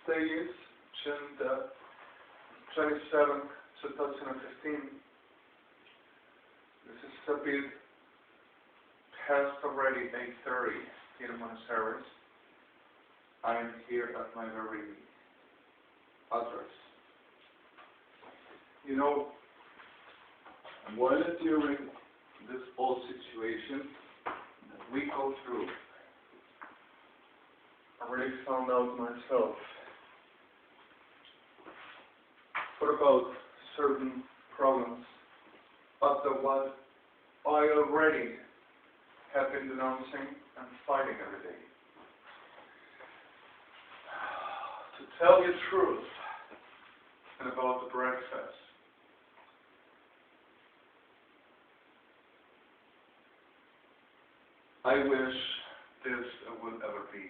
stages in the 27th, 2015. This is a bit past already 8:30 here in Buenos Aires. I am here at my very address. You know, while during this whole situation that we go through, I really found out myself what about certain problems after what I already have been denouncing and fighting every day. To tell you the truth and about the breakfast, I wish this would ever be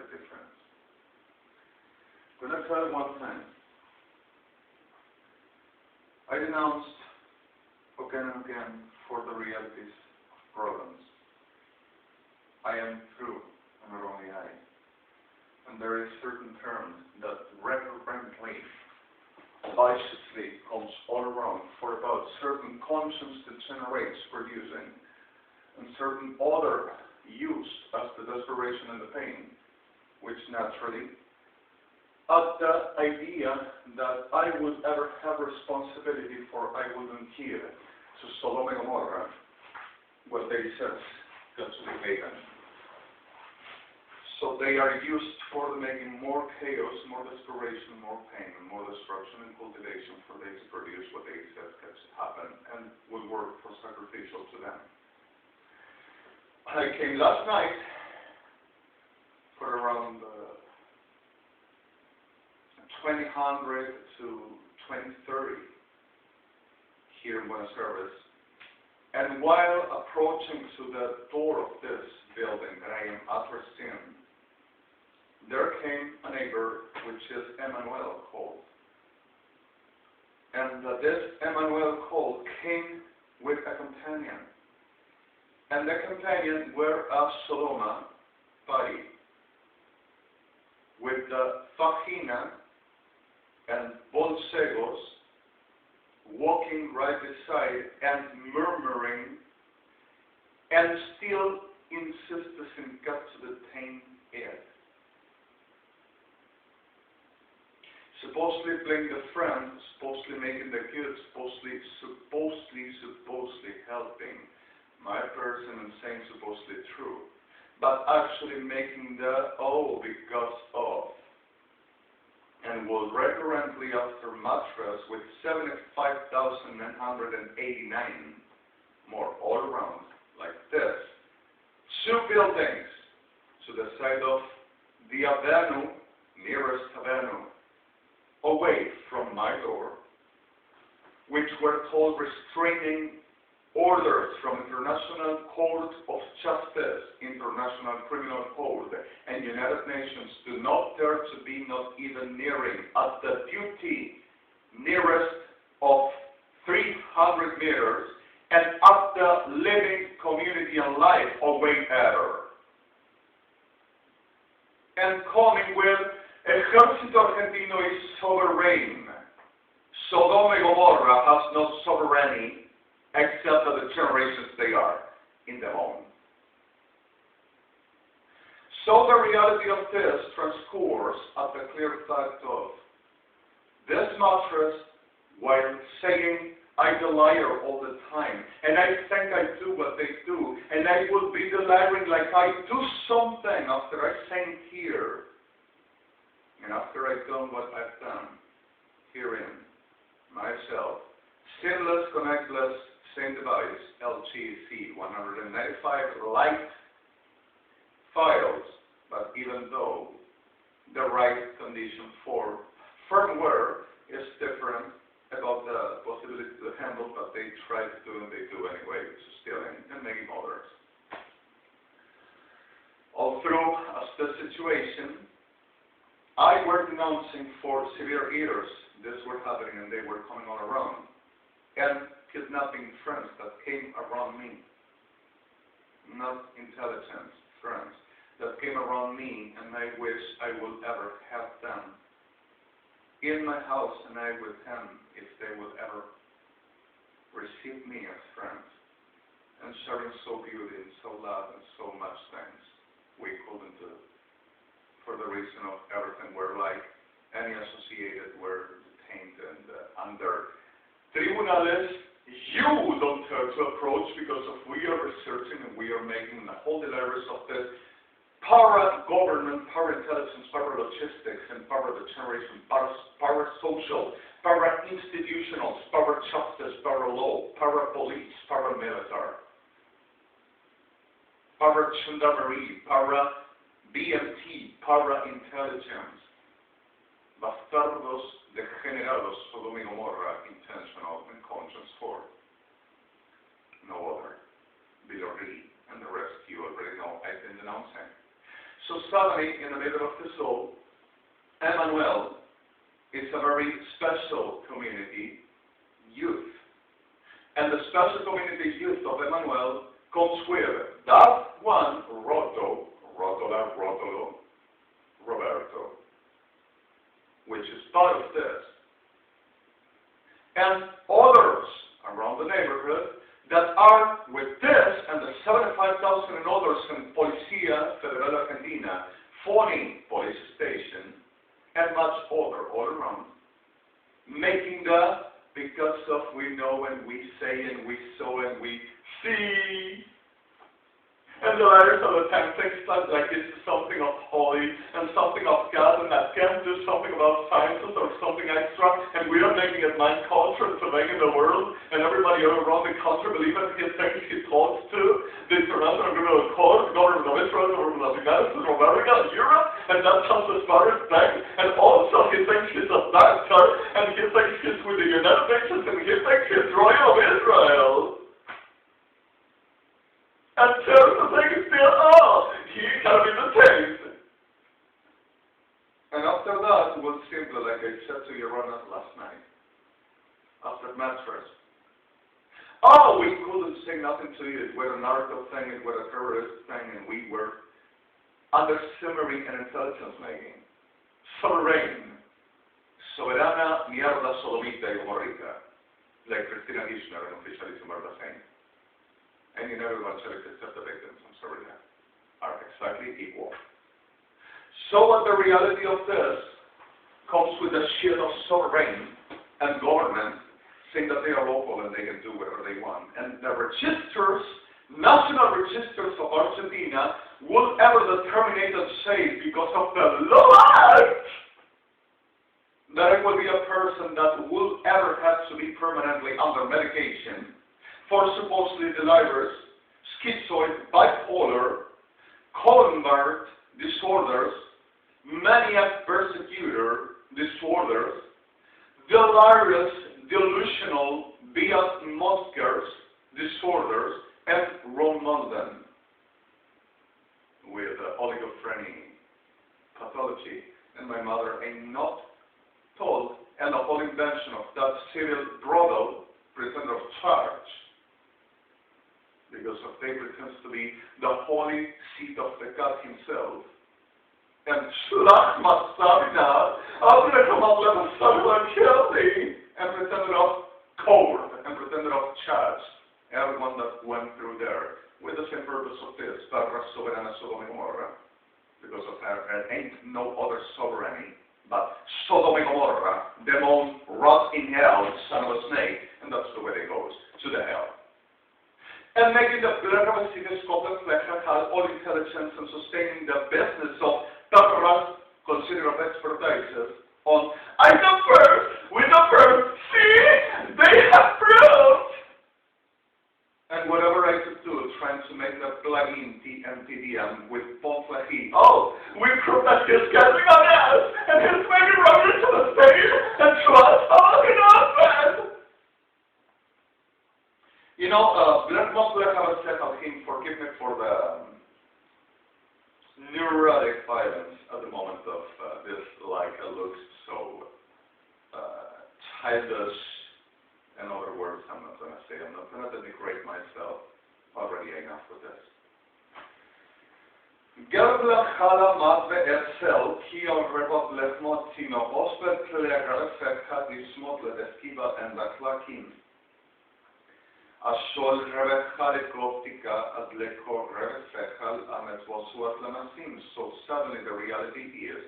different. But I'll tell you one thing. I denounced again and again for the realities of problems. I am through, and not only I. And there is certain terms that recurrently, viciously comes all around for about certain conscience that generates producing, and certain other use as the desperation and the pain, which naturally, at the idea that I would ever have responsibility for, I wouldn't hear to Sodom and Gomorrah what they said got to be pagan. So they are used for making more chaos, more desperation, more pain, more destruction and cultivation for they to produce what they said has happen and would work for sacrificial to them. I came last night for around 2000 to 2030 here in Buenos Aires. And while approaching to the door of this building that I am addressed in, there came a neighbor, which is Emmanuel called. And this Emmanuel called came with a companion. And the companion were a Sodoma body with the vagina and bolsegos walking right beside and murmuring and still insisting got to detain it. Supposedly playing the friend, supposedly making the good, supposedly helping my person and saying supposedly true, but actually making the because of, and was recurrently after mattress with 75,989 more all around like this. 2 buildings to the side of the avenue, nearest avenue, away from my door, which were called restraining orders from International Court of Justice, International Criminal Code, and United Nations do not dare to be not even nearing at the duty nearest of 300 meters and at the living community and life away ever. And coming with Ejército Argentino is sovereign. Sodom and Gomorrah has no sovereignty except that the generations they are in their own. So the reality of this transcurs at the clear fact of this mattress, while saying I'm the liar all the time, and I think I do what they do, and I will be the lying like I do something after I sing here, and after I've done what I've done herein, myself, sinless, connectless, same device, LGC 195 light files, but even though the right condition for firmware is different about the possibility to handle, but they try to do and they do anyway, to stealing and making others. All through as the situation, I were denouncing for severe eaters. This were happening and they were coming all around. And kidnapping friends that came around me. Not intelligent friends that came around me, and I wish I would ever have them in my house, and I with them, if they would ever receive me as friends, and sharing so beauty and so love and so much things we couldn't do for the reason of everything we're like, any associated were detained and under tribunales you don't have to approach, because if we are researching and we are making the whole delivers of this para-government, para-intelligence, para-logistics, and para-generation, para-social, para-institutional, para-justice, para-law, para-police, para-military, para-gendarmerie, para-BMT, para-intelligence, bastardos degenerados, Sodom y Gomorrah, intentional and conscience for. No other. Bilorri and the rest you already know I've been denouncing. So suddenly, in the middle of this all, Emmanuel is a very special community youth. And the special community youth of Emmanuel comes with that one, Roberto, which is part of this, and others around the neighborhood that are with this and the 75,000 and others in Policía Federal Argentina, phony police station, and much other all around, making that because of we know and we say and we saw and we see. And the letters of the time things like this is something of holy and something of God, and that can do something about sciences or something extra, and we are making it mind culture to make in the world, and everybody around the country believe in his things he talks to, the international government of course, the government of Israel, the government of the United States of America, Europe, and that comes as far as back, and also he thinks he's a doctor, and he thinks he's with the United Nations, and he thinks he's royal of Israel. And there's the thing is still, he can be the taste. And after that, it was simply like I said to your Honor last night, after mattress. We couldn't say nothing to you. It was an article thing, it was a terrorist thing, and we were under simmering and intelligence making. Sovereign. Soberana mierda sodomita y gomorrica. Like Christina Kirchner, an officialism of the same. And in everyone shall accept the victims, I'm sorry, are exactly equal. So what the reality of this comes with the shield of sovereign and government, saying that they are local and they can do whatever they want. And the registers, national registers of Argentina, will ever determine and say, because of the law act, that it will be a person that will ever have to be permanently under medication for supposedly delirious, schizoid, bipolar, convert disorders, maniac persecutor disorders, delirious, delusional, bias monsters disorders, and Romulan with oligophreny pathology. And my mother ain't not told, and the whole invention of that serial brothel, pretender of charge, because they pretends to be the holy seat of the God himself. And Shlach Masavina, I'm going to come up with a son and kill thee, and pretended of coward, and pretended of charge. Everyone that went through there, with the same purpose of this, Barra Soberana Sodom y Gomorrah, because of her, there ain't no other sovereignty, but Sodom y Gomorrah, demon, rot in hell, son of a snake, and that's the way it goes, to the hell. And making the Scotland have all intelligence and sustaining the business of Taparas, consider of expertise on, we the first, see, they have proved. And whatever I could do, trying to make the plugin TMTDM with Bonflahi. We proved that he's getting on us, and he's making running to the stage, and trust fucking open. You know, Blanco have a set of him, forgive me for the neurotic violence at the moment of this, like, looks so childish. In other words, I'm not going to say, I'm not going to denigrate myself. Already enough with this. Gerbla mat ve'etzel ki al rebot lechmot tino ospet klegar fekhat ismot ledeskiva and laklakin. Ashol revechal optica ad leko revechal amet vosuat lamasim. So suddenly the reality is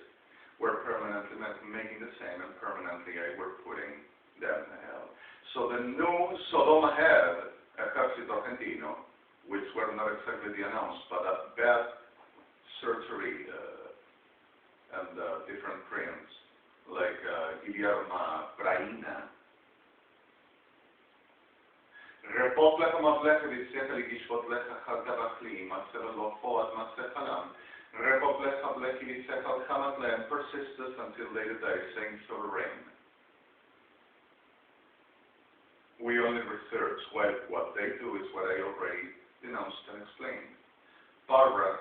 we're permanently making the same, and permanently we're putting them in hell. So the new Sodom had Ejército Argentino, which were not exactly the announced, but a bad surgery and different prints, like Guillermo Braina. Repot lecha mavlecha v'tzecha ligishvot lecha chal gavachli, matzeva lo foat matzechalam. Repot lecha vlechi v'tzecha al chamat lehem persisted until later days, saying so the rain. We only research what they do is what I already denounced and explained. Barbara,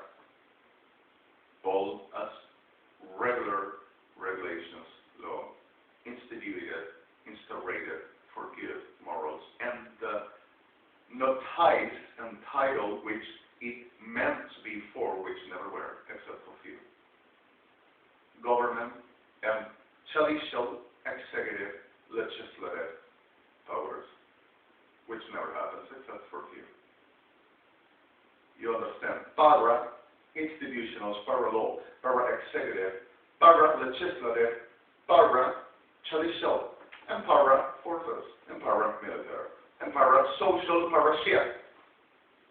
bold as regular regulations, law, instaurated for good morals, and notice and title which it meant to be for, which never were, except for few. Government and judicial, executive, legislative powers, which never happens except for few. You understand? Para institutional, para law, para executive, para legislative, para judicial, and para forces, and para military, and para social, para shit.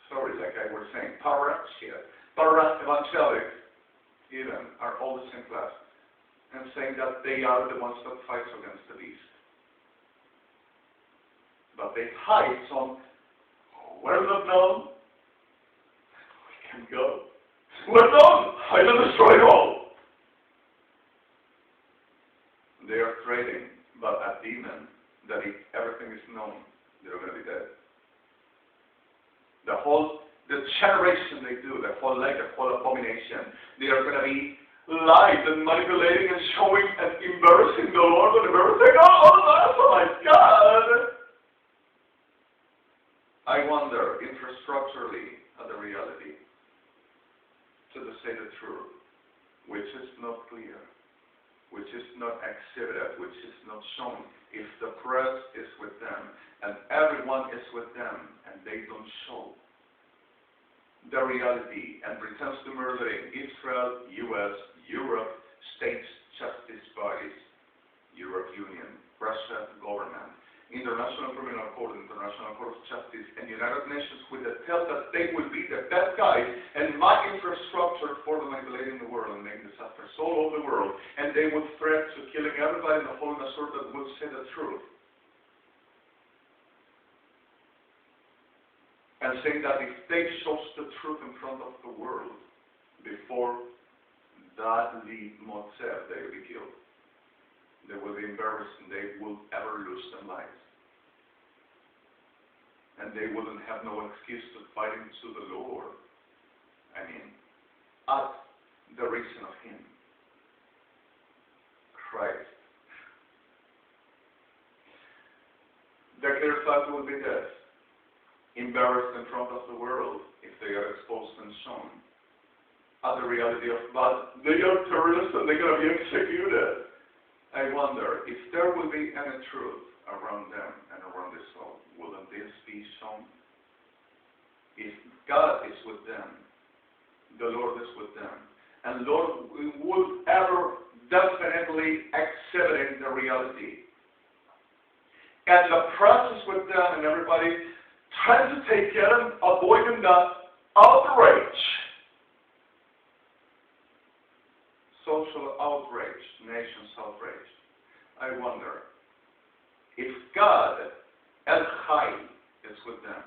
Sorry, like I was saying, para shit. Para evangelic, even, are all the same class, and saying that they are the ones that fight against the beast. But they hide some, we're not known, we can go. We're known, I will destroy it all. They are trading, but a demon, that if everything is known, they're going to be dead. The generation they do, the whole abomination, they are going to be lied and manipulating and showing and embarrassing the Lord and everything. Oh my God! I wonder, infrastructurally, at the reality, to say the truth, which is not clear, which is not exhibited, which is not shown. If the press is with them, and everyone is with them, and they don't show the reality and pretends to murdering Israel, U.S., Europe, states, justice bodies, Europe Union, Russia government, International Criminal Court, International Court of Justice, and United Nations with the tell that they will be the bad guys and my infrastructure for the manipulating the world and making disasters all over the world, and they would threat to killing everybody in the whole Nasur that would say the truth. And saying that if they show the truth in front of the world before that lead Motzev, they will be killed. They will be embarrassed and they will ever lose their lives. And they wouldn't have no excuse to fighting to the Lord. I mean, at the reason of Him, Christ. The clear fact will be this: embarrassed in front of the world if they are exposed and shown at the reality of God. They are terrorists and they're going to be executed. I wonder if there will be any truth around them and around this world, wouldn't this be shown? If God is with them, the Lord is with them, and Lord would ever definitely exhibit the reality. And the press is with them and everybody trying to take care of avoiding that outrage. Social outrage, nation's outrage. I wonder if God, El Chai, is with them,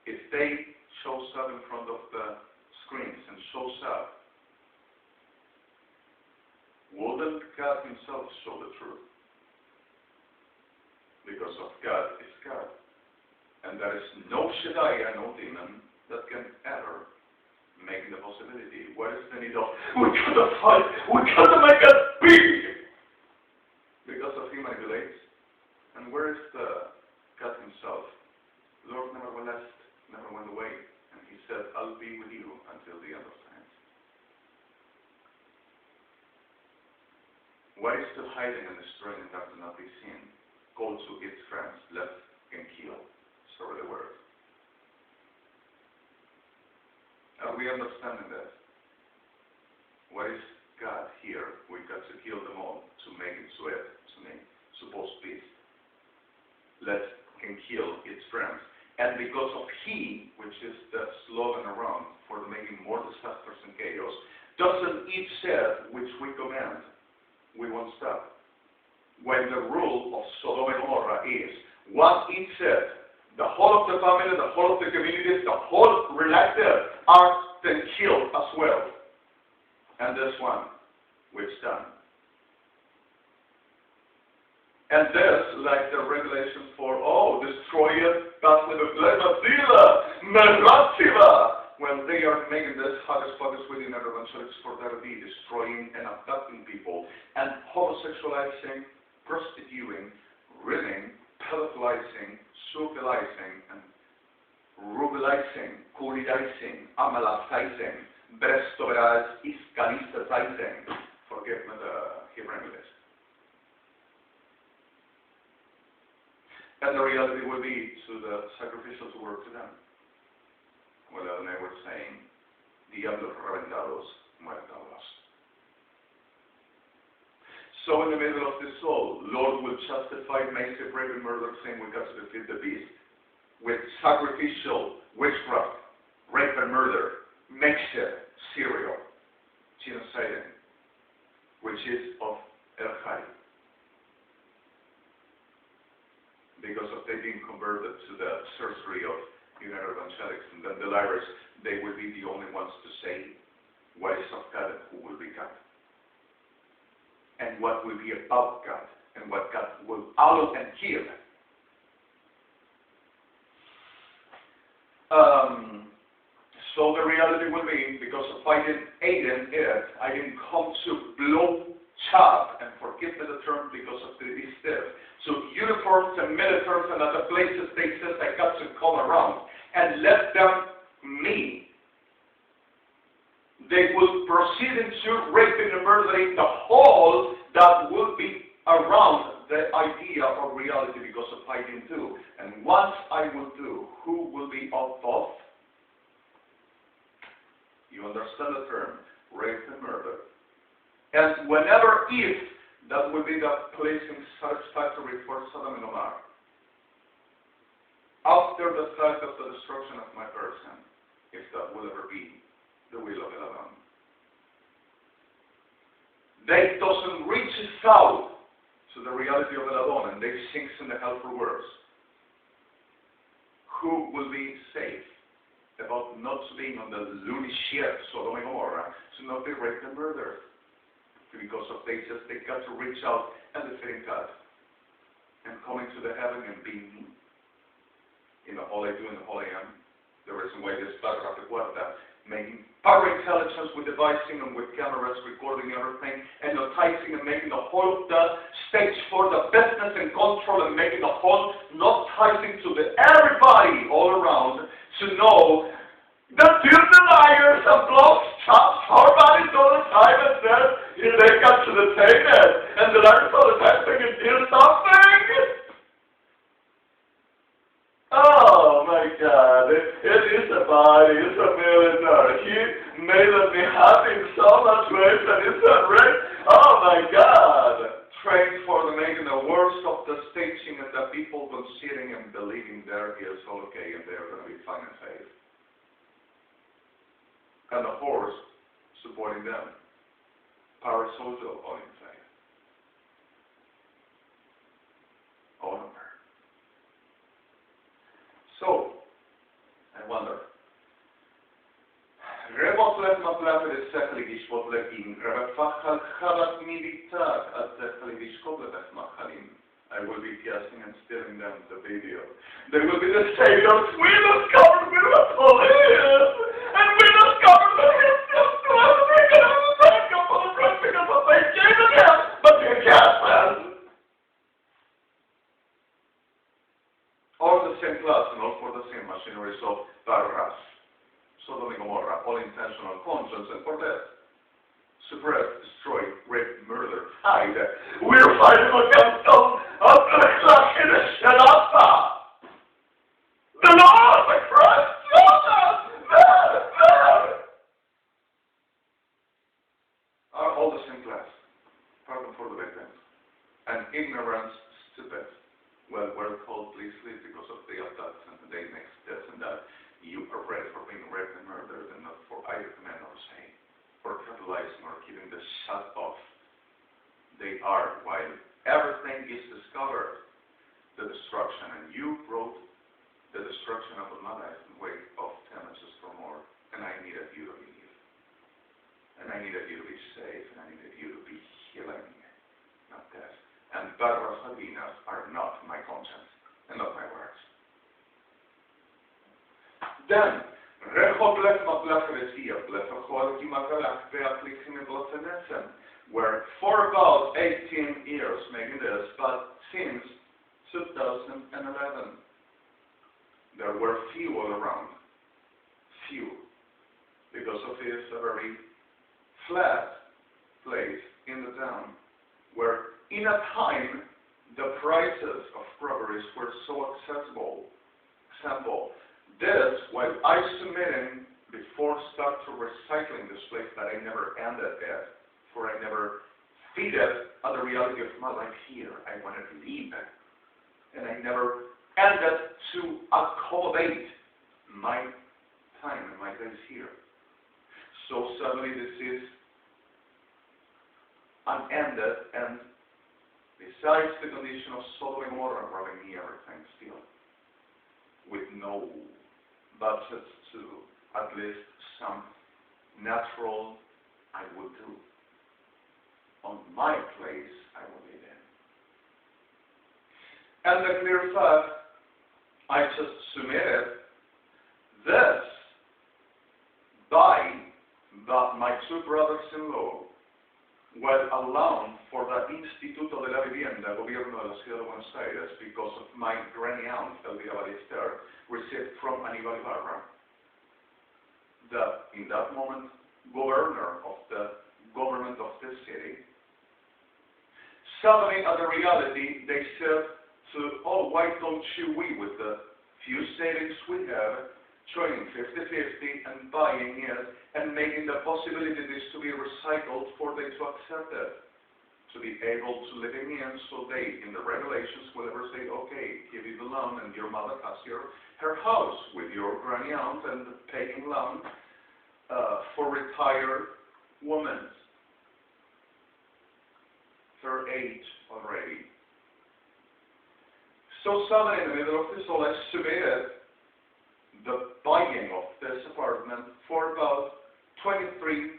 if they shows up in front of the screens and shows up, wouldn't God Himself show the truth? Because of God is God. And there is no Shaddai, no demon, that can ever make the possibility. What is the need of, we gotta fight, we gotta make it big! Because of He manipulates. And where is the God Himself? The Lord never left, never went away. And He said, I'll be with you until the end of time. What is to hiding and destroying that cannot be seen? Go to its friends, left and kill. Sorry the word. Are we understanding that? What is God here? We got to kill them all to make it sweat to me. Suppose peace. Let him kill its friends. And because of he, which is the slogan around for the making more disasters and chaos, doesn't each said which we command, we won't stop. When the rule of Sodom and Gomorrah is what each said, the whole of the family, the whole of the communities, the whole related are then killed as well. And this one, we've done. And this, like the regulations for, destroy it, when they are making this hocus-pocus within our evangelics for that to be destroying and abducting people, and homosexualizing, prostituting, ridding, pedophilising, sophilizing, and rubilizing, kuridizing, amalazizing, brestoveraz, iskanistazizing. Forgive me the Hebrew English. And the reality will be to the sacrificial to work to them. Well, they were saying, diablos reventados, muertos. So in the middle of this all, Lord will justify massive rape and murder, saying we got to defeat the beast with sacrificial witchcraft, rape and murder, makeshift, serial, genociding, which is of El Chai. Because of they being converted to the sorcery of United Evangelics and then the liars, they will be the only ones to say what is of God and who will be God. And what will be about God and what God will allow and kill. So the reality will be, because if I didn't aid in it, I didn't come to blow chop, and forgive me the term because of the stiff. So uniforms and militaries and other places they said I got to come around and let them meet. They will proceed into raping and murdering the whole that will be around the idea of reality because of fighting too. And once I will do, who will be of both? You understand the term, rape and murder. And whenever, if, that will be the placing satisfactory for Sodom and Gomorrah. After the fact of the destruction of my person, if that will ever be the will of Elohim. They doesn't reach out to the reality of Elohim, and they sink in the hell for worse. Who will be safe about not being on the loony ship, Sodom and Gomorrah, to not be raped and murdered? Because of they got to reach out and defeating God and coming to the heaven and being me. In the whole I do and the whole I am. The reason why this paragraph is what that making power intelligence with devising and with cameras recording everything and noticing and making the whole of the stage for the business and control and making the whole noticing to the everybody all around to know the two deniers and blocks chops our bodies all the time and then they got to the table and the liars all the time thinking do something. Oh my God, it is a body, it's a military. He made me happy in so much ways and it's a great, oh my God. Trained for the making the worst of the staging and the people considering and believing there is all okay and they're going to be fine and safe. And the horse supporting them. Parasocial all in faith. Honor. So, I wonder. Rebotlet maplawy rysekli giszpotlet in Rebefachal chalat militar atzechli giszkobletech machalim. I will be casting and stealing them the video. They will be the saviors. We discovered we were police! And we discovered that his sister was taken on the back of the breast because of they gave it him, but you can't man. All the same class and all for the same machinery of Barras. Sodom and Gomorrah, all intentional conscience and for death. suppress, destroy, rape, murder, hide. We're fighting against them of the class in the Shanapa. The Lord, the Christ, are all the same class. Pardon for the victims. And ignorance, stupid. Well, we're called please sleep because of the attacks and the day makes this and that. You are ready for being raped and murdered and not for either command or say, or capitalizing or keeping the shut off. They are, while everything is discovered, the destruction. And you brought the destruction of my life in way of damages for more. And I needed you to believe. And I needed you to be safe. And I needed you to be healing, not death. And Barbara Sabinas are not my conscience and not my words. Then, where for about 18 years making this, but since 2011, there were few all around. Few. Because of this a very flat place in the town, where in a time the prices of properties were so accessible. Example, this, while I submitted before start to recycling this place that I never ended at, for I never fitted at the reality of my life here. I wanted to leave, and I never ended to accommodate my time and my days here. So suddenly this is unended, and besides the condition of Sodom and Gomorrah, robbing me everything still, with no budget to at least some natural I would do. On my place, I will live in. And the clear fact, I just submitted this by my two brothers-in-law were allowed for the Instituto de la Vivienda, Gobierno de la Ciudad de Buenos Aires, because of my granny aunt, Elvira Ballester, received from Aníbal Ibarra, the, in that moment, governor of the government of this city. Suddenly, at the reality, they said to, oh, why don't we, with the few savings we have, joining 50-50 and buying it and making the possibility this to be recycled for them to accept it, to be able to live in, so they, in the regulations, will ever say, okay, give you the loan and your mother has her house with your granny aunt and paying loan for retired women, her age already. So suddenly, in the middle of this all, I submitted the buying of this apartment for about $23,000,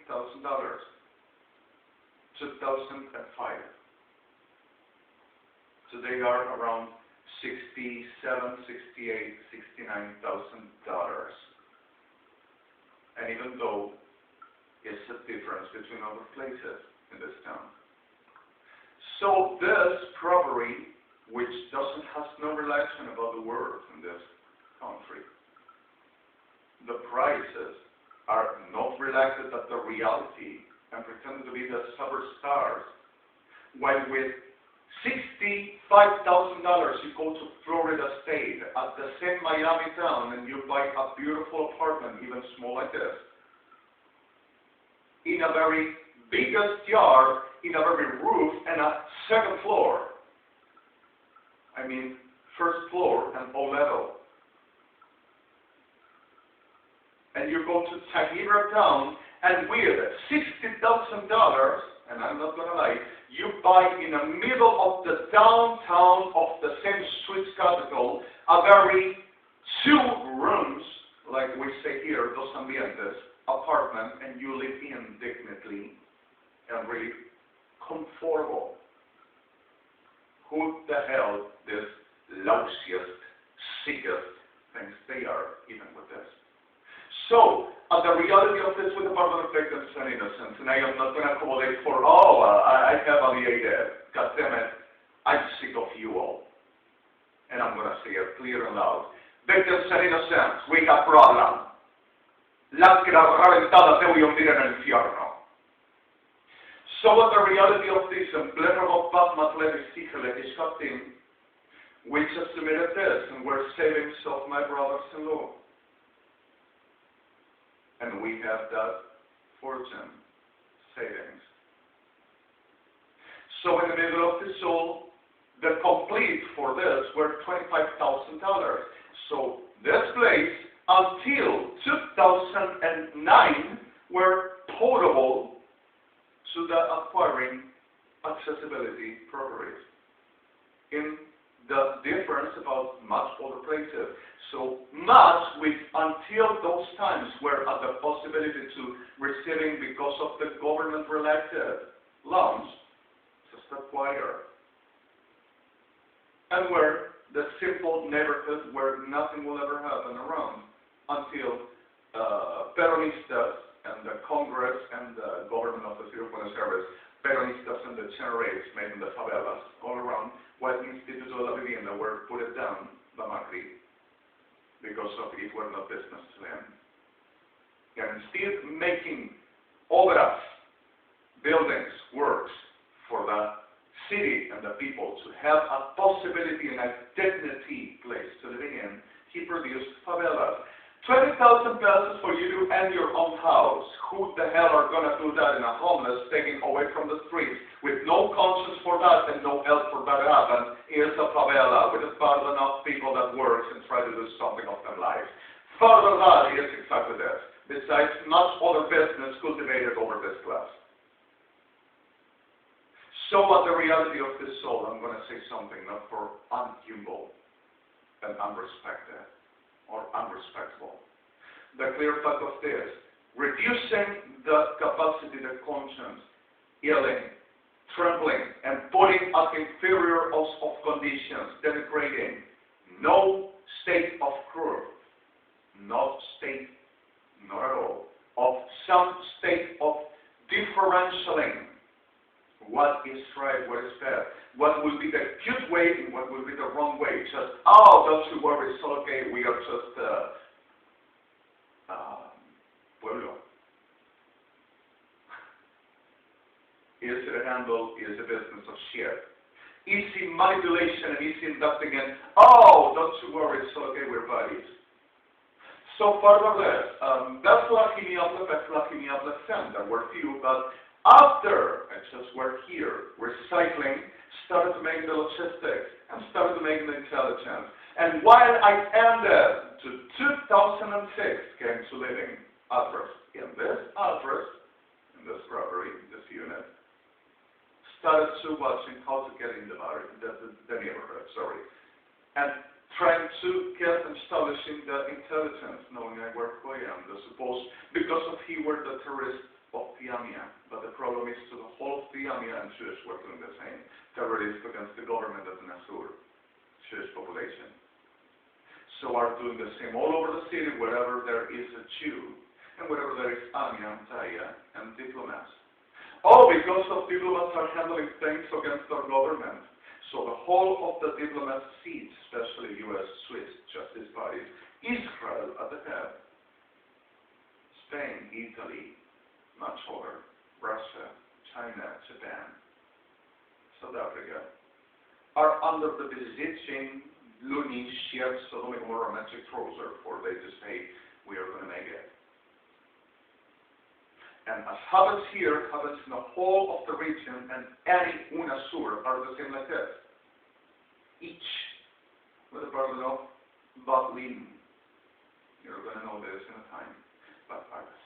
2005. So they are around $67,000, $68,000, $69,000. And even though it's a difference between other places in this town. So this property, which has no relation about the world in this country, the prices are not related at the reality and pretend to be the superstars, while with $65,000 you go to Florida State at the same Miami town and you buy a beautiful apartment, even small like this, in a very biggest yard, in a very roof, and a second floor. I mean, first floor and all level. And you go to Tahira town, and with $60,000, and I'm not going to lie, you buy in the middle of the downtown of the same Swiss capital, a very 2 rooms, like we say here, dos ambientes, apartment, and you live in dignity and really comfortable. Who the hell this lousiest, sickest things they are, even with this? So, the reality of this with Department of Victims and Innocence, and I am not going to accommodate for, I have alleviated. God damn it, I'm sick of you all. And I'm going to say it clear and loud. Victims and Innocents, we got problem. Lámpara reventada te voy a hundir en el infierno. So what the reality of this, and plenero patmatlevi sikele ishkatim, we just submitted this, and we're savings of my brothers-in-law. And we have that fortune, savings. So in the middle of this all, the complete for this were $25,000. So this place, until 2009, were portable to the acquiring accessibility properties. In the difference about much other places. So much with until those times were at the possibility to receiving because of the government-related loans, just acquire. And where the simple neighborhood where nothing will ever happen around until Peronistas and the Congress and the government of the City of Buenos Aires, Peronistas and the generators made in the favelas all around, while Instituto de la Vivienda were put it down by Macri because of it were not business to them. And instead making obras, buildings, works for the city and the people to have a possibility and a dignity place to live in, he produced favelas. 20,000 pesos for you to end your own house. Who the hell are going to do that in a homeless, taken away from the streets, with no conscience for that and no help for that to happen? Here's a favela with about enough people that works and try to do something of their lives. Further that is exactly this. Besides much other business cultivated over this class. So what the reality of this soul, I'm going to say something not for unhumble and unrespected or unrespectful. The clear fact of this, reducing the capacity, the conscience, yelling, trembling, and putting at inferior of conditions, denigrating, no state of truth, not state, not at all, of some state of differentialing what is right, what is bad, what will be the good way and what will be the wrong way. Just, oh, don't you worry, it's okay, we are just pueblo. Easy to handle, is a business of shit. Easy manipulation and easy inducting and, oh, don't you worry, it's okay, we're buddies. So further this, there were few, but after I just worked here, recycling, started to make the logistics, and started to make the intelligence. And while I ended to 2006, came to living address in this address, in this property, this unit, started to watching how to get in the neighborhood, and trying to get establishing the intelligence, knowing I work who I am, because of he were the terrorist of Tiamia, but the problem is to the whole of Tiamia and Jewish were doing the same. Terrorists against the government of the Nasur, Jewish population. So are doing the same all over the city, wherever there is a Jew, and wherever there is Amia and Taya and diplomats. Oh, because of diplomats are handling things against our government. So the whole of the diplomat seats, especially U.S., Swiss justice bodies, Israel at the head, Spain, Italy, much over, Russia, China, Japan, South Africa, are under the besieging, loony, shared Sodom and Gomorrah magic trouser, for they just say, we are going to make it. And as happens here, happens in the whole of the region, and any UNASUR are the same like this. Each with a burden of bottling. You're going to know this in a time, but are the same.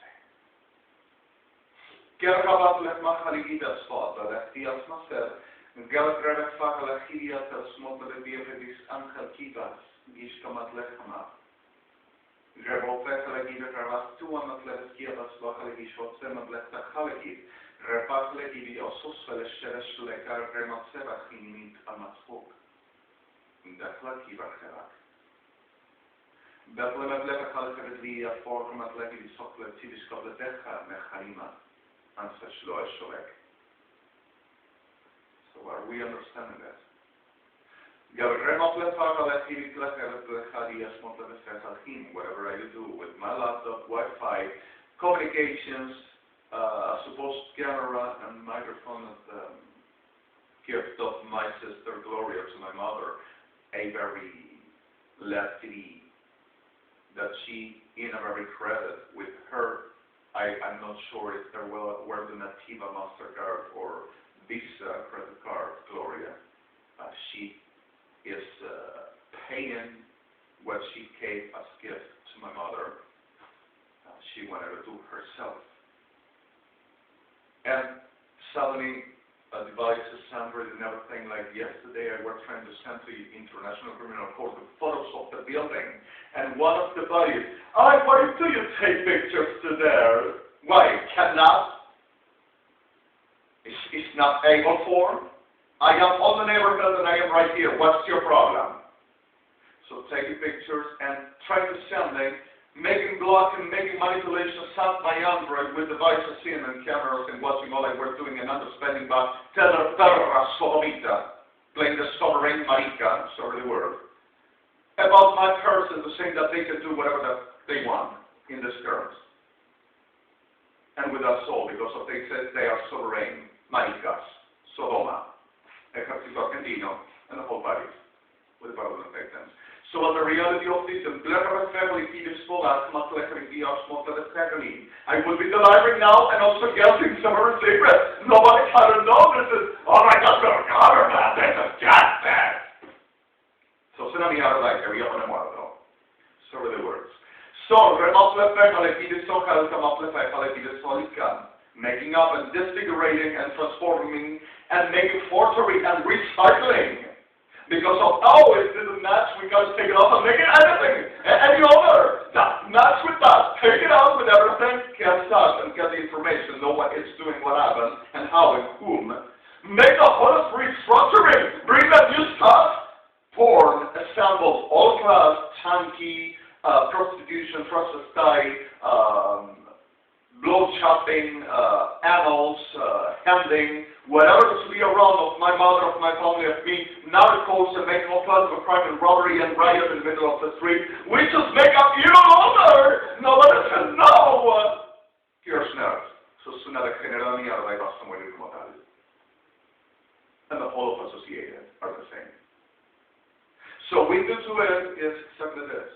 Gergabat lechma chaligidas fata, lechtias maser, gelgrevek faka lechidias smotele bievedis anchel kibas, gishkamat lechama. Revopek legide ravas tuamat lechias vaka legishot semat lechta chalegid, repak legidi osus velesheresh lekar remat sevachin mit amatzpuk. Dechla kibachevak. Betlemet levek halkevet liya format legidi sokle tidiskable decha mecharima. And such law as Sholek. So are we understanding that? Whatever I do with my laptop, Wi-Fi, communications, supposed to camera and microphone as the gift of my sister Gloria to my mother, a very lefty that she, in a very credit with her, I'm not sure if there were the Nativa MasterCard or Visa credit card, Gloria. She is paying what she gave as gift to my mother. She wanted to do herself. And suddenly, devices, Android and everything, like yesterday I was trying to send to the International Criminal Court the photos of the building. And one of the buddies, why do you take pictures to there? Why, cannot? It's not able for? I am on the neighborhood and I am right here. What's your problem? So taking pictures and trying to send them, making block and making manipulations sent by Android with devices in and cameras and watching all I were doing and understanding about Teller Perra Sodomita, playing the sovereign marica, sorry the word, about my person to saying that they can do whatever that they want in these terms. And with us all, because of they said they are sovereign maricas, Sodoma, Ejército Argentino, and the whole body, with the power of victims. So what the reality of this, the blood of a family, Peter's full out, I will be delivering now and also guessing some of her secrets. Nobody had to know this is, oh my God, the government, this is justice. So se la mia like, we are on a model. So are the words. So, making up and disfiguring and transforming and making forgery and recycling. Because of, it didn't match, we got to take it off and make it anything, any other that match with that. Take it out with everything, get stuff and get the information, know what it's doing, what happened, and how and whom. Make a whole restructuring, bring that new stuff. Porn assembles all class, chunky, prostitution, prostitute, blow chopping, annals, handing, whatever to be around of my mother, of my family, of me, narcos and making all kinds of crime and robbery and riot in the middle of the street. We just make up you older. Nobody says no. Here's nerves. So soon as the general mierda y basta morir como tal. And the whole of associated are the same. So we do to it is exactly this.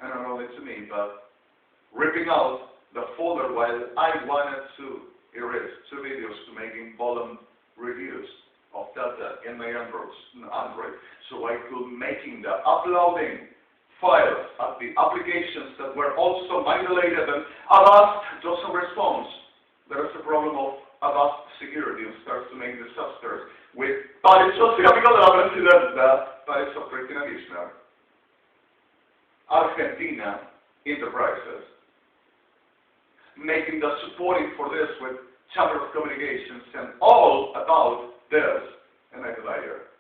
And not only to me, but ripping out the folder while I wanted to erase 2 videos to making volume reviews of data in my Android, so I could making the uploading files of the applications that were also manipulated and Avast doesn't respond. There is a problem of Avast security and starts to make disasters with Paresso amigo de la presidenta, Paresso Cristina Kirchner, Argentina Enterprises, making the supporting for this with Chamber of Communications and all about this, and I liar.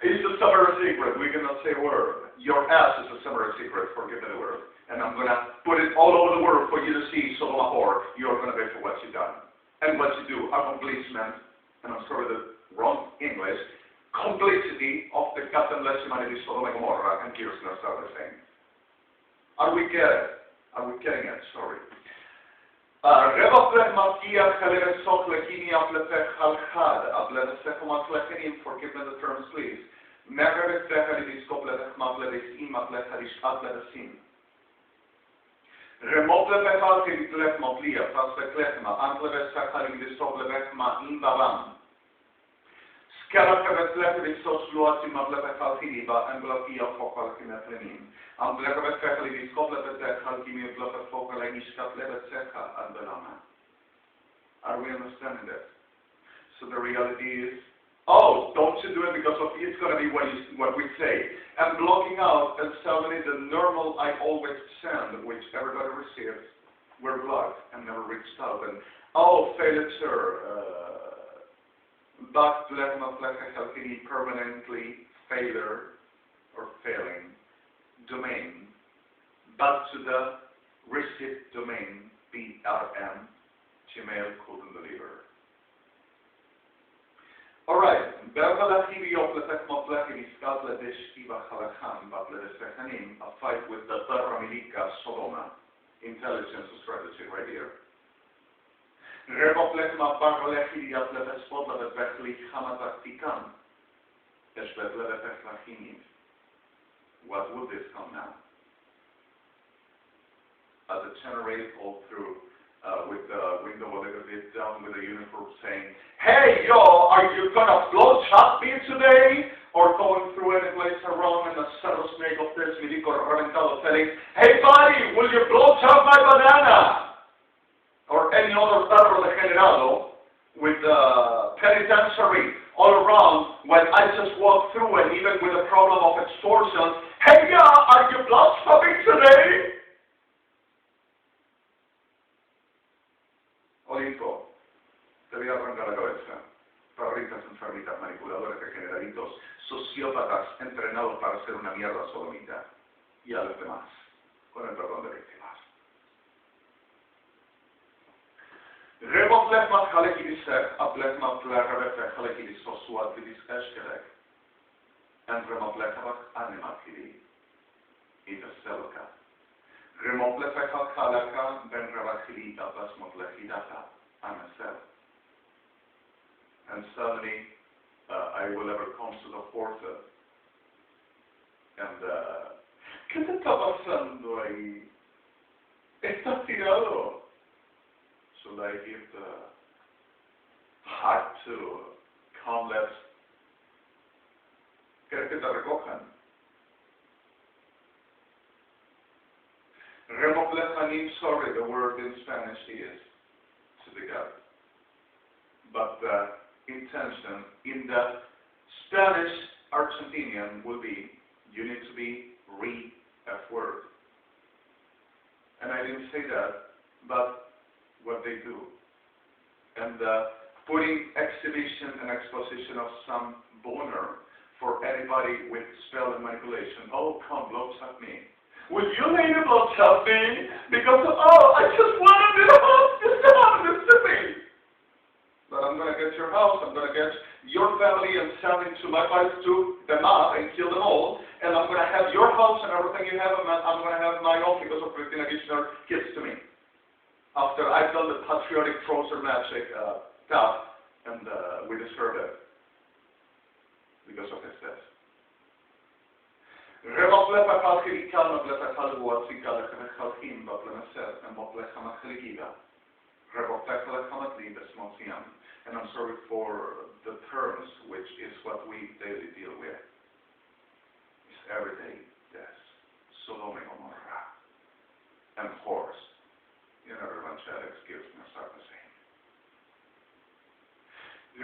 It's a summary secret, we cannot say a word. Your ass is a summary secret, forgive me the word. And I'm going to put it all over the world for you to see, so you're going to pay for what you've done. And what you do, accomplishment, and I'm sorry the wrong English, complicity of the Captain Less Humanity, Sodoma and Gomorrah, and Kirchner are the same. Are we getting it? Are we getting it? Sorry. Rebaflech Makia Chalere Sok Lekini Aplefech Halchad, Abledesech Matlechenim, forgive me the terms, please. Megaresech Alidiskop Ledech Mapledesim, Aplecharish Atledesim. Remoplevech Alkelitlech Moplia, Fasleklechma, Antlevesech Alidiskop Levechma Imbabam. Skalakevetlech Lissos Luasim Aplevech Alkiniba, Emblakia Fokalkinetlenim. Are we understanding this? So the reality is, don't you do it because of it's going to be what we say. And blocking out and suddenly the normal I always send, which everybody receives, were blocked and never reached out. And failure, back to that permanently failure or failing. Domain, back to the receipt domain, BRM, Gmail couldn't deliver. Alright, a fight with the Terra Milica Sodoma, intelligence strategy right here. Reboplech ma barlechili atleve spodleve vechli chamataktikan. Eshbetleve vechlachimim. What would this come now? As a generator all through, with the window a little bit down with a uniform saying, "Hey, yo, are you gonna blow chop me today?" Or going through any place around and a subtle snake of this medico reventado telling, "Hey, buddy, will you blow chop my banana?" Or any other perro degenerado with penitentiary all around when I just walk through and even with the problem of extortion, "Hey, are you blow chopping today?" Olinko, te voy a arrancar la cabeza. Perritas enfermitas, manipuladores degeneraditos, sociópatas entrenados para hacer una mierda sodomita. Y a los demás, con el perdón de víctimas. Rebotlech mat chalekidisek, aplech mat plerebete chalekidis fosuat vidis eskerek. En remoplekavak animakidi. Ita seloka. Remoplefecha chaleka ben rebachilita pas motlechidata. Amesel. And suddenly, I will ever come to the fourth. And, ¿qué te está pasando ahí? ¿Estás tirado? Should I give the heart to come, let's... ¿Quieres que te recojan? Remoplechanim, sorry, the word in Spanish is to dig up. But the intention in the Spanish Argentinian will be, you need to be re-F word. And I didn't say that, but what they do. And putting exhibition and exposition of some boner for anybody with spell and manipulation. "Oh, come, blow chop me. Will you later blow chop me? Because, I just wanted it about this to me. But I'm going to get your house, I'm going to get your family and send it to my wife to them up and kill them all. And I'm going to have your house and everything you have, and I'm going to have my own because of Christina Kirchner gives to me. After I've done the patriotic trouser magic stuff, and we deserve it because of his death. Remoplecha chalchilikan, moplecha chalhuatzika, lechamechalchim, baplemeset, and moplecha macheligiga. Remoplecha lechamatli besmotiam. And I'm sorry for the terms, which is what we daily deal with. It's everyday death. Sodom and Gomorrah. And horse. You know, evangelics gives me start the same.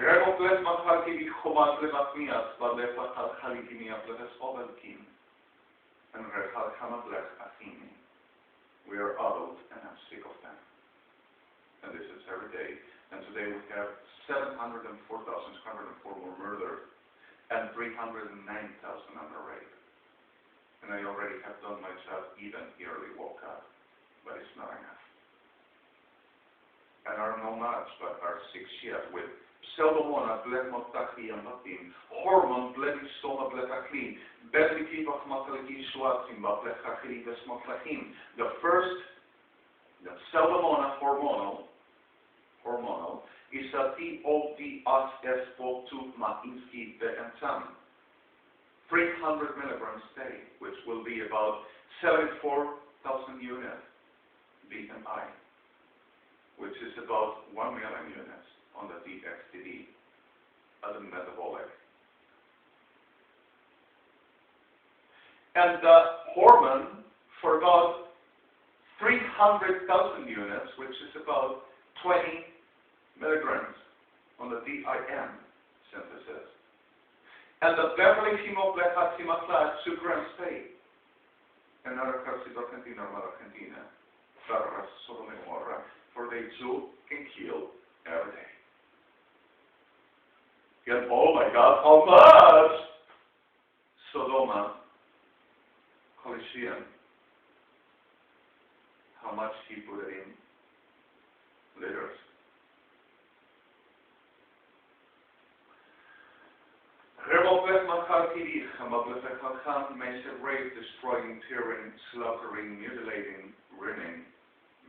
Remoplecha machalchili chomat levatmias, balefachal chaligimia pleves ovelkin. And rechal chamablech achimi. We are adult and I'm sick of them. And this is every day. And today we have 704,604 more murdered and 309,000 under rape. And I already have done my job even yearly woke up, but it's not enough. And are no match but are 6 years with pseudomona bledmotachli and latin, hormone bledistoma bletachli, bedlikivach mataliki shuatzim baplechachli besmotlachim. The first, the pseudomona hormonal, is a TODSS42 Mahinsky Bekentam. 300 milligrams a day, which will be about 74,000 units BMI, which is about 1 million units on the DXTD as a metabolic. And the hormone for about 300,000 units, which is about 20 milligrams on the DIM synthesis. And the Beverly Hemoplechatzimaclad 2 grams a day. And other carcinoid Argentina, Argentina, Ferras, Sodom and Gomorrah, for they too can kill every day. And oh my God, how much? Sodoma, Coliseum, how much he put it in liters. Reboplech Machalkirich, Hamaplech Halchan, Mesa rape, destroying, tearing, slaughtering, mutilating, ruining,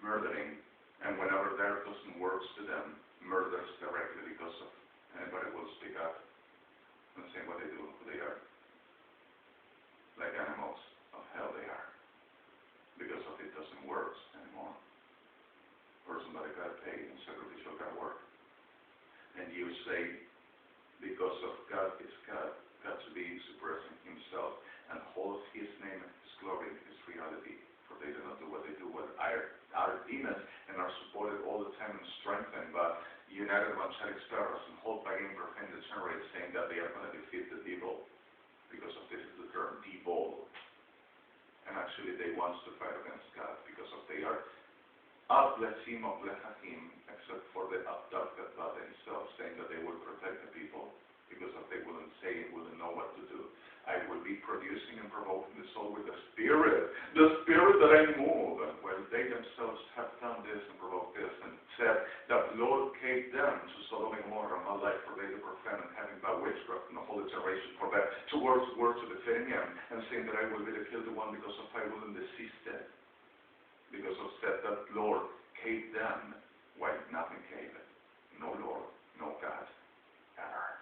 murdering, and whenever that doesn't work to them, murders directly because of anybody will speak up and say what they do, who they are. Like animals of hell they are. Because of it doesn't work anymore. Or somebody got paid and sacrificial got work. And you say, because of God is God, God to be suppressing himself and hold his name and his glory and his reality. For they do not do what they do with our demons and are supported all the time and strengthened by united evangelic spirits and hold by him profane degenerate, saying that they are going to defeat the devil. Because of this is the term devil. And actually they want to fight against God because of they are Ablechim of Lechachim, except for the abducted by themselves, saying that they will protect the people because if they wouldn't say it, wouldn't know what to do. I will be producing and provoking the soul with the spirit that I move. And when they themselves have done this and provoked this and said that Lord gave them to Sodom and Gomorrah, my life for they to profane and having by witchcraft and the whole generation for that towards words to defend him and saying that I will be the killed one because of I wouldn't decease them. Because of said that Lord gave them while nothing gave it. No Lord, no God, ever.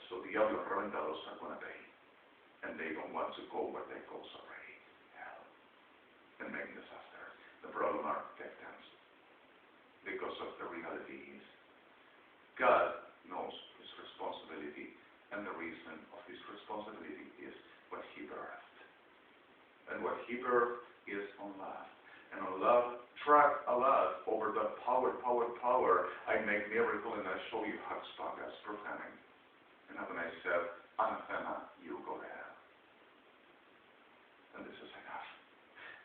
So the other reventados are going to pay. And they don't want to go where they go already. Hell. And make disasters. The problem are victims. Because of the reality is God knows his responsibility. And the reason of his responsibility is what he birthed. And what he birthed is on love. And on love, track a lot over the power. I make miracle and I show you Huxpagas profaning. And then I said, anathema, you go to hell. And this is enough.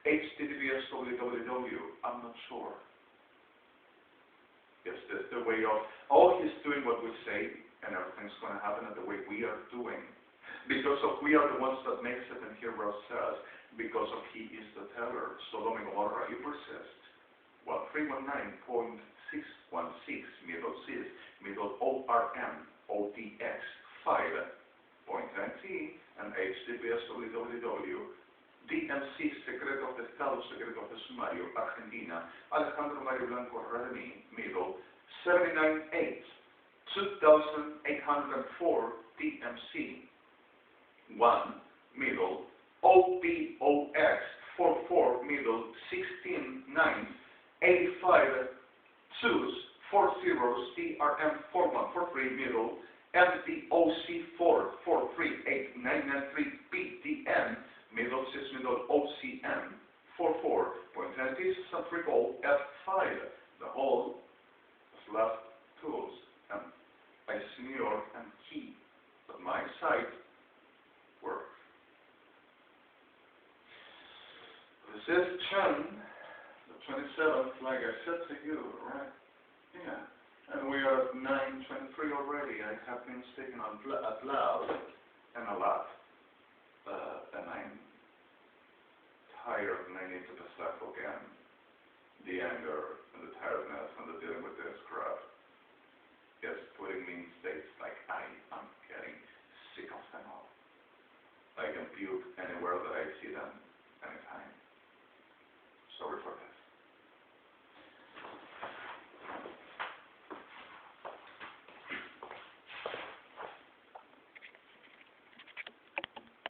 HTTPS www, I'm not sure. Is this the way of, he's doing what we say, and everything's going to happen the way we are doing. Because of we are the ones that makes it, and here where it says, because of he is the teller. Sodom and Gomorrah, you persist. 1319.616, middle cis, middle ORM, OTX 5.90, and HTTPS www. DMC, Secreto de Estado, Secreto de Sumario, Argentina, Alejandro Mario Blanco, REDEMI, middle 798, 2804, DMC, 1, middle, OPOX 44 middle 16 9 85 2s 4 zeros DRM 4143 middle MDOC 4 438993 BDM middle 6 middle OCM 44.90 centrical F5 the whole slash tools and I senior and key but my site works. This is Chen, the 27th, like I said to you, right? Yeah. And we are at 9:23 already. I have been speaking out loud and a lot. And I'm tired and I need to just start again. The anger and the tiredness and the dealing with this crap is putting me in states like I am getting sick of them all. I can puke anywhere that I